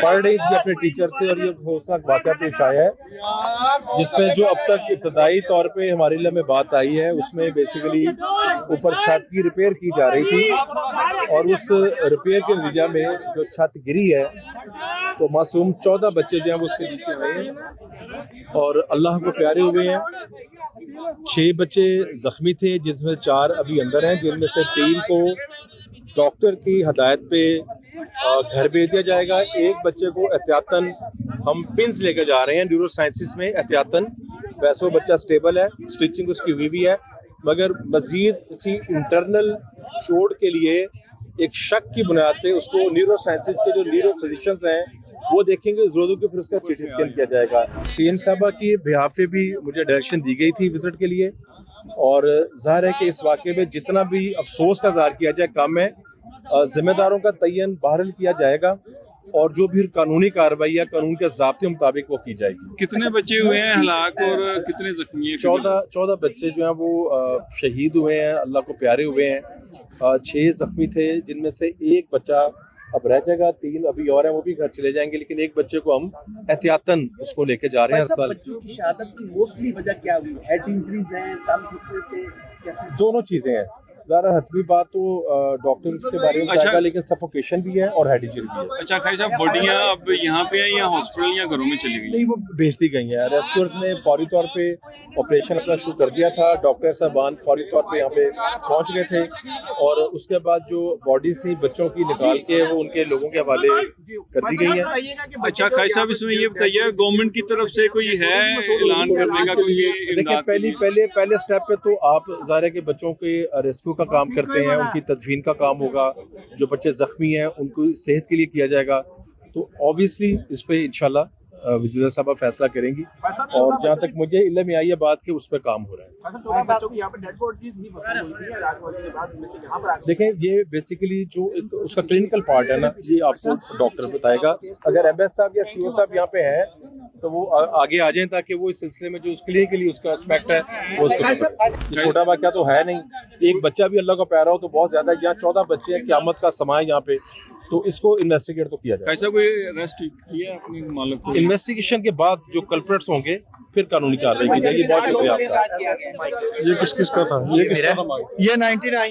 پڑھ رہی تھی اپنے ٹیچر سے، اور یہ افسوسناک واقعہ پیش آیا ہے جس میں جو اب تک ابتدائی طور پہ ہمارے علم میں بات آئی ہے، اس میں بیسیکلی اوپر چھت کی ریپیئر کی جا رہی تھی، اور اس ریپیئر کے نتیجہ میں جو چھت گری ہے تو معصوم 14 بچے جو ہیں وہ اس کے نیچے ہوئے ہیں اور اللہ کو پیارے ہوئے ہیں۔ 6 بچے زخمی تھے جس میں 4 ابھی اندر ہیں، جن میں سے 3 کو ڈاکٹر کی ہدایت پہ گھر بھیج دیا جائے گا۔ ایک بچے کو احتیاطاً ہم پنس لے کے جا رہے ہیں نیورو سائنسز میں احتیاطاً، ویسے وہ بچہ سٹیبل ہے، سٹیچنگ اس کی ہوئی بھی ہے، مگر مزید اسی انٹرنل چوٹ کے لیے ایک شک کی بنیاد پہ اس کو نیورو سائنسز کے جو نیورو فزیشنز ہیں وہ دیکھیں گے، ضرورت کہ پھر اس کا سی ٹی اسکین کیا جائے گا۔ سی این صاحبہ کی بہاف پہ بھی مجھے ڈائریکشن دی گئی تھی وزٹ کے لیے، اور ظاہر ہے کہ اس واقعے میں جتنا بھی افسوس کا اظہار کیا جائے کم ہے، ذمہ داروں کا تعین بہرحال کیا جائے گا، اور جو بھی قانونی کارروائی ہے قانون کے ضابطے مطابق وہ کی جائے گی۔ کتنے بچے ہوئے ہیں ہلاک اور کتنے زخمی ہیں؟ 14 بچے جو ہیں وہ شہید ہوئے ہیں، اللہ کو پیارے ہوئے ہیں، 6 زخمی تھے جن میں سے ایک بچہ اب رہ جائے گا، 3 ابھی اور ہیں وہ بھی گھر چلے جائیں گے، لیکن ایک بچے کو ہم احتیاطاً اس کو لے کے جا رہے ہیں اسپتال۔ بچوں کی شہادت کی موسٹلی وجہ کیا ہوئی؟ ہیڈ انجریز ہیں، دم گھٹنے سے کیسے؟ دونوں چیزیں ہیں، ظاہر حتمی بات تو ڈاکٹر اس کے بارے میں بتائے گا، لیکن سفوکیشن بھی ہے اور ہیڈ انجری بھی ہے۔ اچھا خیر صاحب، باڈیاں اب یہاں پہ ہیں یا ہاسپٹل یا گھروں میں چلی گئی؟ نہیں، وہ بھیج دی گئی ہیں، ریسکیورز نے فوری طور پہ آپریشن اپنا شروع کر دیا تھا، ڈاکٹر صاحبان فوری طور پہ یہاں پہ پہنچ گئے تھے، اور اس کے بعد جو باڈیز تھی بچوں کی نکال کے وہ ان کے لوگوں کے حوالے کر دی گئی ہیں۔ اچھا خیر صاحب، اس میں یہ بتائیے گورنمنٹ کی طرف سے کوئی ہے اعلان کرنے کا کوئی؟ دیکھیں پہلے سٹیپ پہ تو آپ ظاہر ہے کہ بچوں کے ریسکیو کا کام کرتے ہیں، ان کی تدفین کا کام ہوگا، جو بچے زخمی ہیں ان کو صحت کے لیے کیا جائے گا، تو آبویسلی اس پہ انشاءاللہ وزیر صاحبہ فیصلہ کریں گی، اور جہاں تک مجھے علم میں آئی ہے بات کہ اس پہ کام ہو رہا ہے۔ دیکھیں یہ بیسیکلی جو اس کا کلینکل پارٹ ہے نا، یہ آپ کو ڈاکٹر بتائے گا، اگر ایم ایس صاحب یا سی او صاحب یہاں پہ ہیں تو وہ آگے آ جائیں تاکہ وہ اس سلسلے میں جو اس کلینکلی اس کا اسپیکٹ ہے وہ اس کو چھوٹا واقعہ تو ہے نہیں، ایک بچہ بھی اللہ کا پیارا ہو تو بہت زیادہ ہے، یہاں 14 بچے ہیں، قیامت کا سماں ہے یہاں پہ، تو اس کو انویسٹیگیٹ تو کیا جائے۔ ایسا کوئی ارسٹ کیا اپنی مالک کو؟ انویسٹیگیشن کے بعد جو کلپریٹس ہوں گے پھر قانونی کارروائی کی جائے گی۔ بہت شکریہ آپ کا۔ یہ کس کا تھا؟ یہ 99